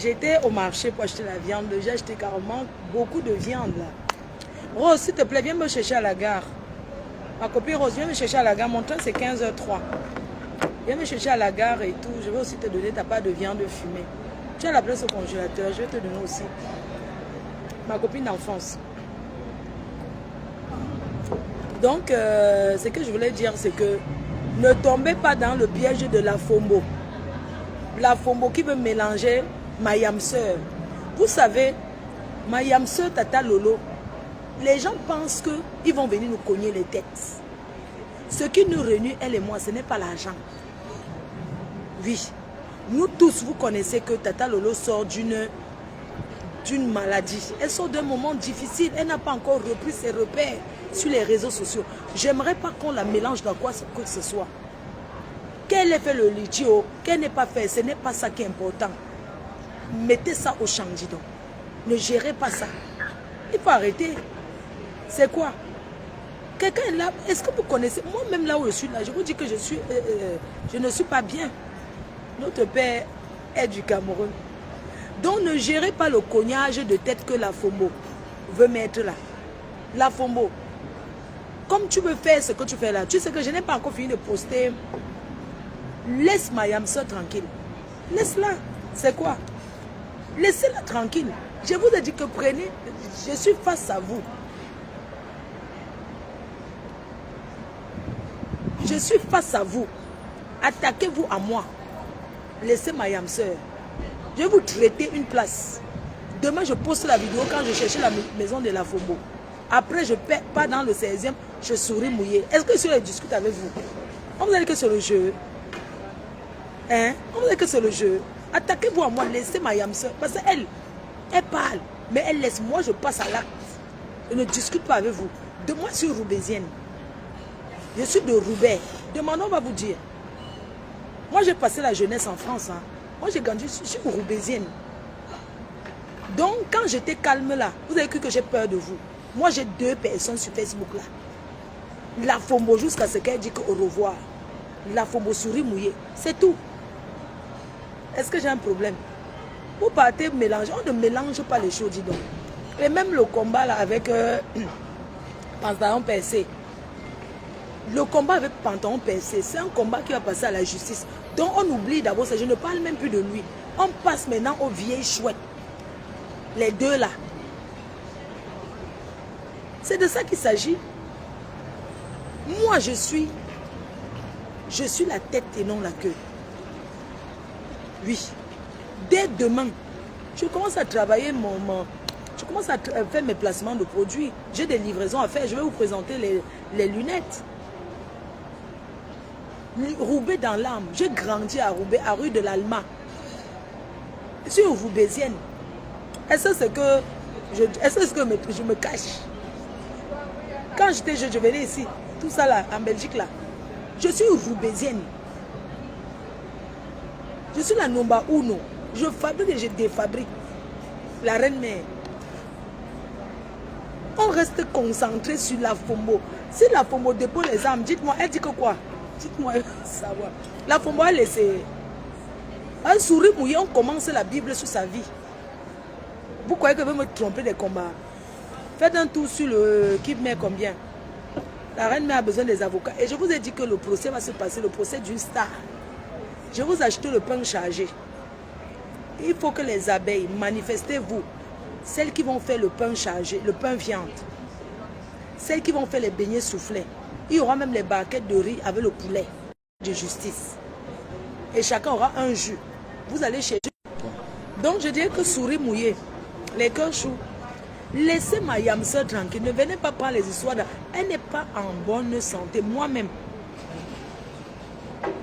J'étais au marché pour acheter la viande. J'ai acheté carrément beaucoup de viande là. Rose, s'il te plaît, viens me chercher à la gare. Ma copine Rose, viens me chercher à la gare. Mon train, c'est 15h03. Viens me chercher à la gare et tout. Je vais aussi te donner ta part de viande fumée. Tu as la place au congélateur. Je vais te donner aussi. Ma copine d'enfance. Donc, ce que je voulais dire, c'est que ne tombez pas dans le piège de la FOMO. La FOMO qui veut mélanger ma yam sœur. Vous savez, ma yam sœur Tata Lolo, les gens pensent qu'ils vont venir nous cogner les têtes. Ce qui nous réunit, elle et moi, ce n'est pas l'argent. Oui, nous tous, vous connaissez que Tata Lolo sort d'une maladie. Elle sort d'un moment difficile. Elle n'a pas encore repris ses repères sur les réseaux sociaux. J'aimerais pas qu'on la mélange dans quoi que ce soit. Qu'elle ait fait le litio, qu'elle n'ait pas fait, ce n'est pas ça qui est important. Mettez ça au champ, dis donc. Ne gérez pas ça. Il faut arrêter. C'est quoi? Quelqu'un est là, est-ce que vous connaissez? Moi-même là où je suis là, je vous dis que je ne suis pas bien. Notre père est du Cameroun. Donc ne gérez pas le cognage de tête que la FOMO veut mettre là. La FOMO. Comme tu veux faire ce que tu fais là, tu sais que je n'ai pas encore fini de poster. Laisse ma yamsa tranquille. Laisse-la. C'est quoi? Laissez-la tranquille. Je vous ai dit que prenez. Je suis face à vous. Je suis face à vous. Attaquez-vous à moi. Laissez ma yamsa. Je vais vous traiter une place. Demain, je poste la vidéo quand je cherchais la maison de la FOMO. Après, je pars dans le 16e, je souris mouillé. Est-ce que je discute avec vous? On vous a dit que c'est le jeu. Hein? On vous a dit que c'est le jeu. Attaquez-vous à moi, laissez ma yamsa. Parce qu'elle, elle parle, mais elle laisse. Moi, je passe à l'acte. Je ne discute pas avec vous. De moi, je suis roubaisienne. Je suis de Roubaix. Demandons, on va vous dire. Moi, j'ai passé la jeunesse en France. Hein. Moi, j'ai grandi, je suis roubaisienne. Donc, quand j'étais calme là, vous avez cru que j'ai peur de vous. Moi, j'ai 2 personnes sur Facebook là. La FOMO jusqu'à ce qu'elle dit au revoir. La FOMO souris mouillée. C'est tout. Est-ce que j'ai un problème? Vous partez mélanger. On ne mélange pas les choses, dis donc. Et même le combat là avec pantalon percé. Le combat avec pantalon percé, c'est un combat qui va passer à la justice. Donc on oublie d'abord ça. Je ne parle même plus de lui. On passe maintenant aux vieilles chouettes. Les deux là. C'est de ça qu'il s'agit. Moi, je suis la tête et non la queue. Oui. Dès demain, je commence à travailler je commence à faire mes placements de produits. J'ai des livraisons à faire. Je vais vous présenter les lunettes. Roubaix dans l'âme. J'ai grandi à Roubaix, à rue de l'Alma. Je suis roubaisienne. Est-ce que je me cache? Quand j'étais jeune, je venais ici, tout ça là, en Belgique là. Je suis roubaisienne. Je suis la number uno. Je fabrique et je défabrique. La reine-mère. On reste concentré sur la FOMO. Si la FOMO dépose les armes, dites-moi, elle dit que quoi? Dites-moi, savoir. La FOMO, elle essaie. Un sourire mouillé, on commence la Bible sur sa vie. Vous croyez que je vais me tromper des combats? Faites un tour sur le qui met combien. La reine-mère a besoin des avocats. Et je vous ai dit que le procès va se passer, le procès d'une star. Je vous achète le pain chargé. Il faut que les abeilles, manifestez-vous. Celles qui vont faire le pain chargé, le pain viande. Celles qui vont faire les beignets soufflés. Il y aura même les barquettes de riz avec le poulet de justice. Et chacun aura un jus. Vous allez chez eux. Donc je dirais que souris mouillé, les cœurs chauds. Laissez ma yamsa tranquille. Ne venez pas prendre les histoires. Elle n'est pas en bonne santé. Moi-même.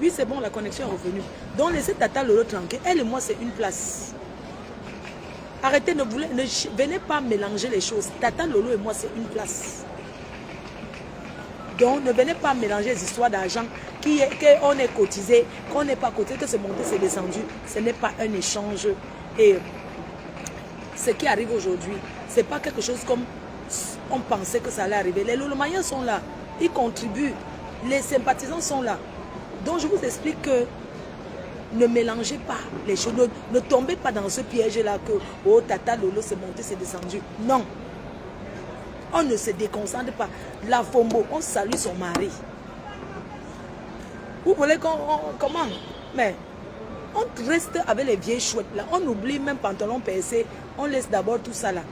Oui, c'est bon, la connexion est revenue. Donc laissez Tata Lolo tranquille. Elle et moi, c'est une place. Arrêtez, ne venez pas mélanger les choses. Tata Lolo et moi, c'est une place. Donc ne venez pas mélanger les histoires d'argent. Qu'on est cotisé, qu'on n'est pas cotisé, que c'est monté, c'est descendu. Ce n'est pas un échange. Et ce qui arrive aujourd'hui, ce n'est pas quelque chose comme on pensait que ça allait arriver. Les Lolomayens sont là, ils contribuent, les sympathisants sont là. Donc je vous explique que Ne mélangez pas les choses. Ne tombez pas dans ce piège-là que, oh, tata Lolo s'est monté, c'est descendu. Non. On ne se déconcentre pas. La Fombo, on salue son mari. Vous voulez qu'on... Comment? Mais on reste avec les vieilles chouettes là. On oublie même pantalon percé. On laisse d'abord tout ça là.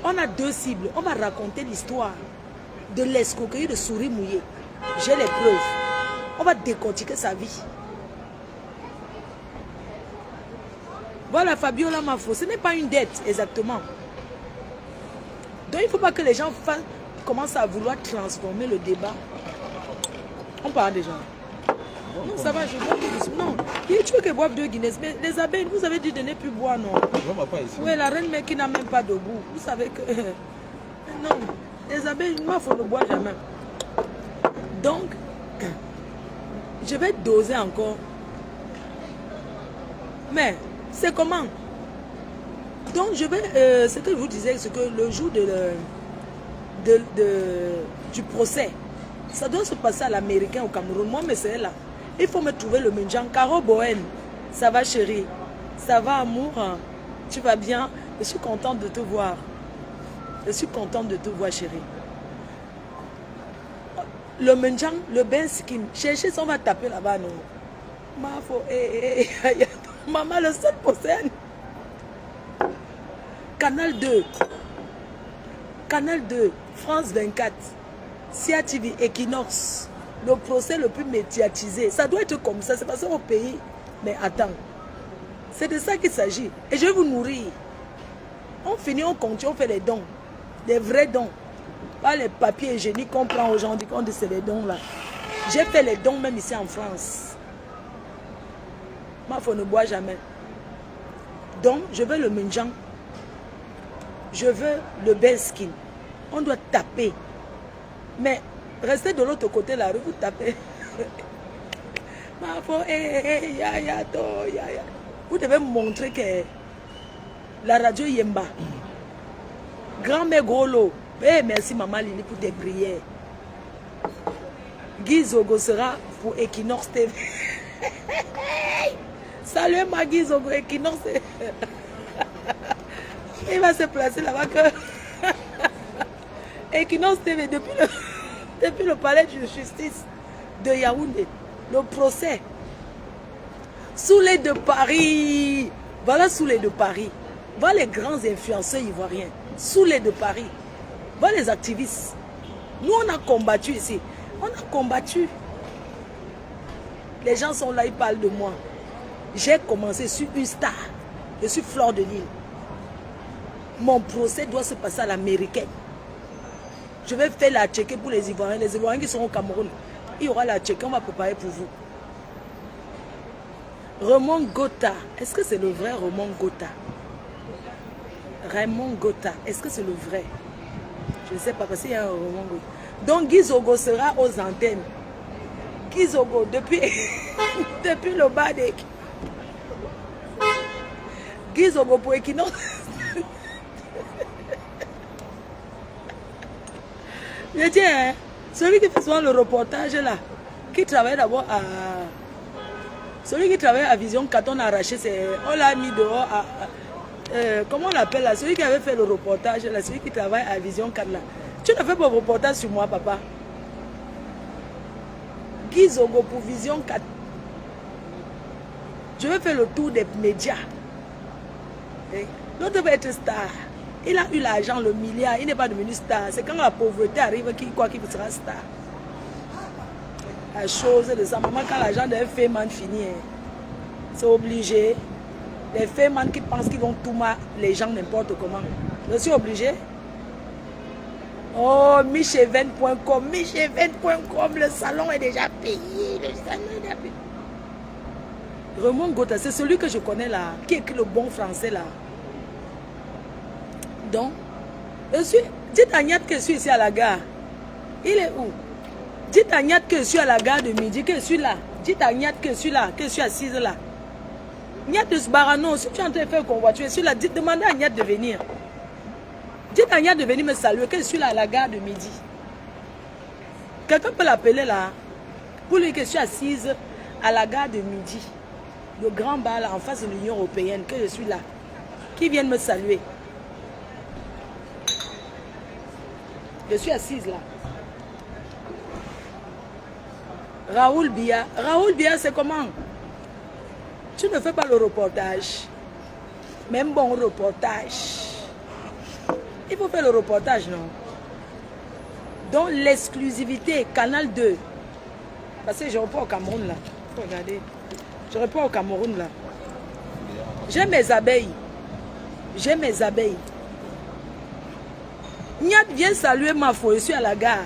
On a deux cibles. On va raconter l'histoire de l'escroquerie de Souris Mouillé. J'ai les preuves. On va décortiquer sa vie. Voilà, Fabiola Mafo. Ce n'est pas une dette, exactement. Donc, il ne faut pas que les gens commencent à vouloir transformer le débat. On parle des gens. Non, ça va, je bois plus. Non, tu veux que boive 2 Guinness. Mais les abeilles, vous avez dit de ne plus boire, non? Oui, la reine mère qui n'a même pas de goût. Vous savez que... Non, les abeilles, moi, il faut ne boire jamais. Donc, je vais doser encore. Mais, c'est comment? Donc, je vais... ce que je vous disais, c'est que le jour du procès, ça doit se passer à l'américain au Cameroun. Moi, mais c'est là. Il faut me trouver le Menjan. Caro Bohen, ça va chérie? Ça va amour? Tu vas bien? Je suis contente de te voir. Je suis contente de te voir chérie. Le Menjan, le Ben Skin. Cherchez ça, on va taper là-bas, non? Maman, le seul procès. Canal 2. Canal 2. France 24. Sia TV, Equinox. Le procès le plus médiatisé. Ça doit être comme ça. C'est passé au pays. Mais attends. C'est de ça qu'il s'agit. Et je vais vous nourrir. On finit, on continue, on fait les dons. Des vrais dons. Pas les papiers hygiéniques qu'on prend aujourd'hui. On dit c'est les dons là. J'ai fait les dons même ici en France. Moi, il faut ne boire jamais. Donc, je veux le Menjan. Je veux le Belskin. On doit taper. Mais restez de l'autre côté de la rue, vous tapez. Vous devez montrer que la radio Yemba. Grand-mère Golo. Eh, merci maman Lili pour tes prières. Guy Zogo sera pour Equinox TV. Salut ma Guy Zogo, Equinox TV. Il va se placer là-bas que... Equinox TV, depuis le palais de justice de Yaoundé, le procès. Soulé de Paris. Voilà Soulé de Paris. Voilà les grands influenceurs ivoiriens. Soulé de Paris. Voilà les activistes. Nous, on a combattu ici. On a combattu. Les gens sont là, ils parlent de moi. J'ai commencé sur une star. Je suis Fleur de Lille. Mon procès doit se passer à l'américaine. Je vais faire la checker pour les Ivoiriens. Les Ivoiriens qui sont au Cameroun. Il y aura la checker, on va préparer pour vous. Raymond Gotha. Est-ce que c'est le vrai Raymond Gotha? Raymond Gotha. Est-ce que c'est le vrai? Je ne sais pas parce qu'il y a un Raymond Gotha. Donc Guy Zogo sera aux antennes. Guy Zogo, depuis, depuis le bas des... Guy Zogo pour Equinox. Je tiens, hein, celui qui fait souvent le reportage là, qui travaille d'abord à... Celui qui travaille à Vision 4, on a arraché, on l'a mis dehors à... comment on l'appelle là? Celui qui avait fait le reportage là, celui qui travaille à Vision 4 là. Tu ne fais pas de reportage sur moi, papa. Guy Zogo pour Vision 4. Je vais faire le tour des médias. L'autre va être star. Il a eu l'argent, le milliard, il n'est pas devenu star. C'est quand la pauvreté arrive qu'il croit qu'il sera star. La chose de ça, maman, quand l'argent d'un féman finit, c'est obligé. Les féman qui pensent qu'ils vont tout mal les gens n'importe comment. Je suis obligé. Oh, micheven.com, micheven.com, le salon est déjà payé. Le salon est déjà payé. Raymond Gotha, c'est celui que je connais là, qui écrit le bon français là. Donc, je suis... Dites à Niat que je suis ici à la gare. Il est où? Dites à Niat que je suis à la gare de midi, que je suis là. Dites à Niat que je suis là, que je suis assise là. Niat de Sbarano, si tu es en train de faire convoiture, je suis là. Demandez à Niat de venir. Dites à Niat de venir me saluer, que je suis là à la gare de midi. Quelqu'un peut l'appeler là, pour lui que je suis assise à la gare de midi. le grand bar là, en face de l'Union européenne, que je suis là, qui viennent me saluer. Je suis assise là. Raoul Biya. Raoul Biya, c'est comment? Tu ne fais pas le reportage. Même bon reportage. Il faut faire le reportage, non? Donc l'exclusivité, Canal 2. Parce que je repars au Cameroun là. Faut regarder. Je repars au Cameroun là. J'ai mes abeilles. J'ai mes abeilles. Niat, viens saluer ma foi. Je suis à la gare.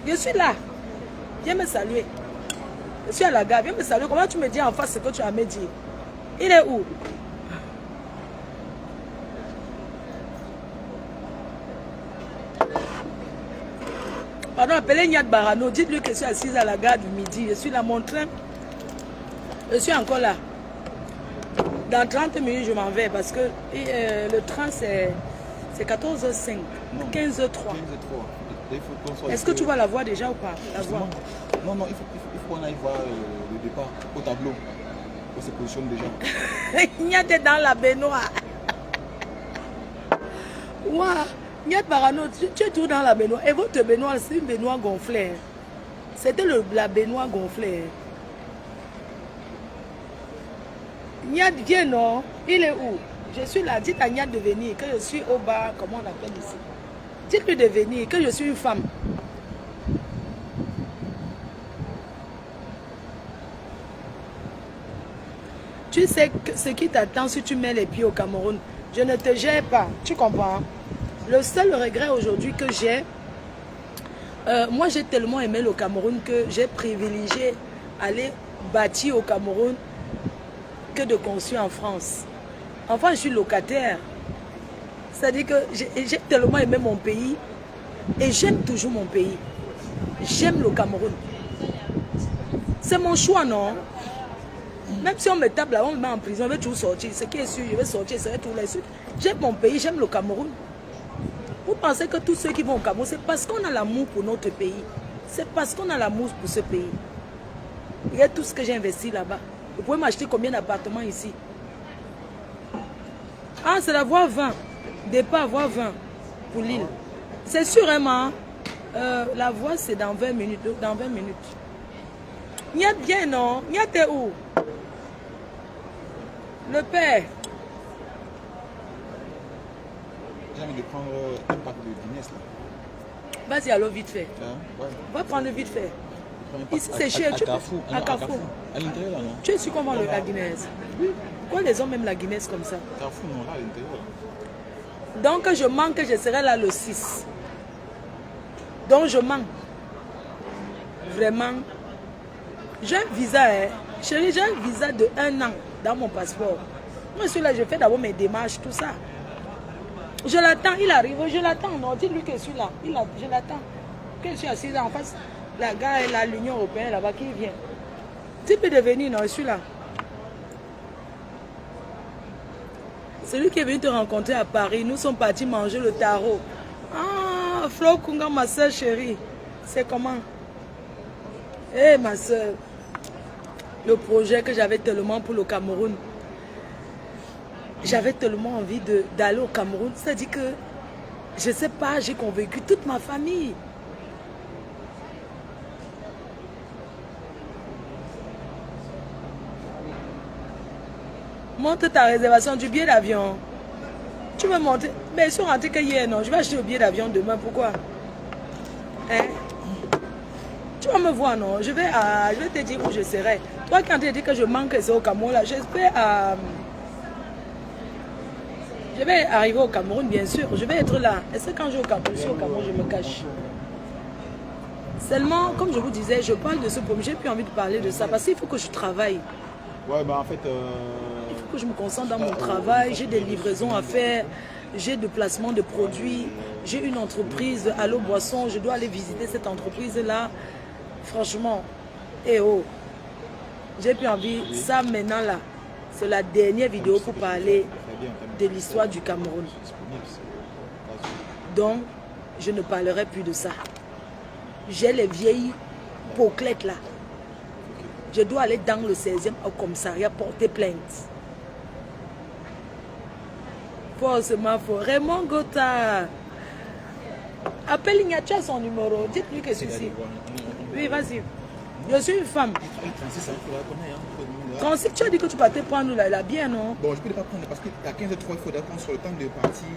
Je suis là. Viens me saluer. Je suis à la gare. Viens me saluer. Comment tu me dis en face ce que tu as à me dire? Il est où? Pardon, appelez Niat Barano. Dites-lui que je suis assise à la gare du midi. Je suis là, mon train. Je suis encore là. Dans 30 minutes, je m'en vais parce que le train, c'est 14h05, 15h03. Est-ce que tu vois la voie déjà ou pas? La voie. Non, il faut qu'on aille voir le départ au tableau. On se positionne déjà. Niat est dans la baignoire. Ouah. Niat Barano, tu es tout dans la baignoire. Et votre baignoire, c'est une baignoire gonflée. C'était la baignoire gonflée. Niat, viens non? Il est où? Je suis là. Dites à Niat de venir, que je suis au bar. Comment on appelle ici? Dites-lui de venir, que je suis une femme. Tu sais ce qui t'attend si tu mets les pieds au Cameroun. Je ne te gère pas. Tu comprends? Le seul regret aujourd'hui que j'ai, moi j'ai tellement aimé le Cameroun que j'ai privilégié aller bâtir au Cameroun que de construire en France. Enfin, je suis locataire. C'est-à-dire que j'ai tellement aimé mon pays et j'aime toujours mon pays. J'aime le Cameroun. C'est mon choix, non? Même si on me tape là, on me met en prison, je vais toujours sortir. Ce qui est sûr, je vais sortir, ça va tous les suites. J'aime mon pays, j'aime le Cameroun. Vous pensez que tous ceux qui vont au Cameroun, c'est parce qu'on a l'amour pour notre pays. C'est parce qu'on a l'amour pour ce pays. Regardez tout ce que j'ai investi là-bas. Vous pouvez m'acheter combien d'appartements ici? Ah, c'est la voie 20. Départ voie 20 pour l'île. C'est sûr, vraiment. La voie, c'est dans 20 minutes. Dans 20 minutes. Niat bien, non? Niat est où? Le père. J'ai envie de prendre un pack de Guinness là. Vas-y, alors vite fait. Ouais. Va prendre vite fait. Ici, c'est cher. À Carrefour. À Carrefour. À l'intérieur là, non? Tu es sûr qu'on vend la Guinness? Oui. Pourquoi les hommes aiment la Guinness comme ça? Carrefour, non, là, à l'intérieur. Donc, je manque, je serai là le 6. Donc, je manque. Vraiment. J'ai un visa, hein. Chérie, j'ai un visa de 1 an dans mon passeport. Moi, je suis là, je fais d'abord mes démarches, tout ça. Je l'attends, il arrive, je l'attends. Non, dis-lui que je suis là. Je l'attends. Que je suis assise en face. La gare et l'Union européenne là-bas qui vient. Tu peux devenir, non, je suis là. Celui qui est venu te rencontrer à Paris, nous sommes partis manger le tarot. Ah, Flo Kunga, ma soeur chérie. C'est comment? Eh, ma soeur. Le projet que j'avais tellement pour le Cameroun. J'avais tellement envie d'aller au Cameroun. C'est-à-dire que, je ne sais pas, j'ai convaincu toute ma famille. Monte ta réservation du billet d'avion. Tu veux monter? Mais ils sont rentrés que hier, non. Je vais acheter le billet d'avion demain. Pourquoi? Hein? Tu vas me voir, non? Je vais te dire où je serai. Toi, quand tu dis que je manque, c'est au Cameroun, là. J'espère je vais arriver au Cameroun, bien sûr. Je vais être là. Est-ce que quand je suis au Cameroun, je me cache? Seulement, comme je vous disais, je parle de ce problème. J'ai plus envie de parler de ça parce qu'il faut que je travaille. Ouais, bah en fait... Il faut que je me concentre dans mon travail. J'ai des livraisons à faire. J'ai des placements de produits. J'ai une entreprise, Allo Boisson. Je dois aller visiter cette entreprise-là. Franchement, eh oh, j'ai plus envie. Ça, maintenant, là, c'est la dernière vidéo pour parler de l'histoire du Cameroun. Donc, je ne parlerai plus de ça. J'ai les vieilles poclettes là. je dois aller dans le 16e au commissariat porter plainte. Forcément faux. Raymond Gota. Appelle Ignatia son numéro. Dites-lui que c'est ici. Oui, vas-y. Je suis une femme. 36, tu as dit que tu partais prendre la bière, non? Bon, je peux pas prendre parce qu'à 15h03, il faudra prendre sur le temps de partir.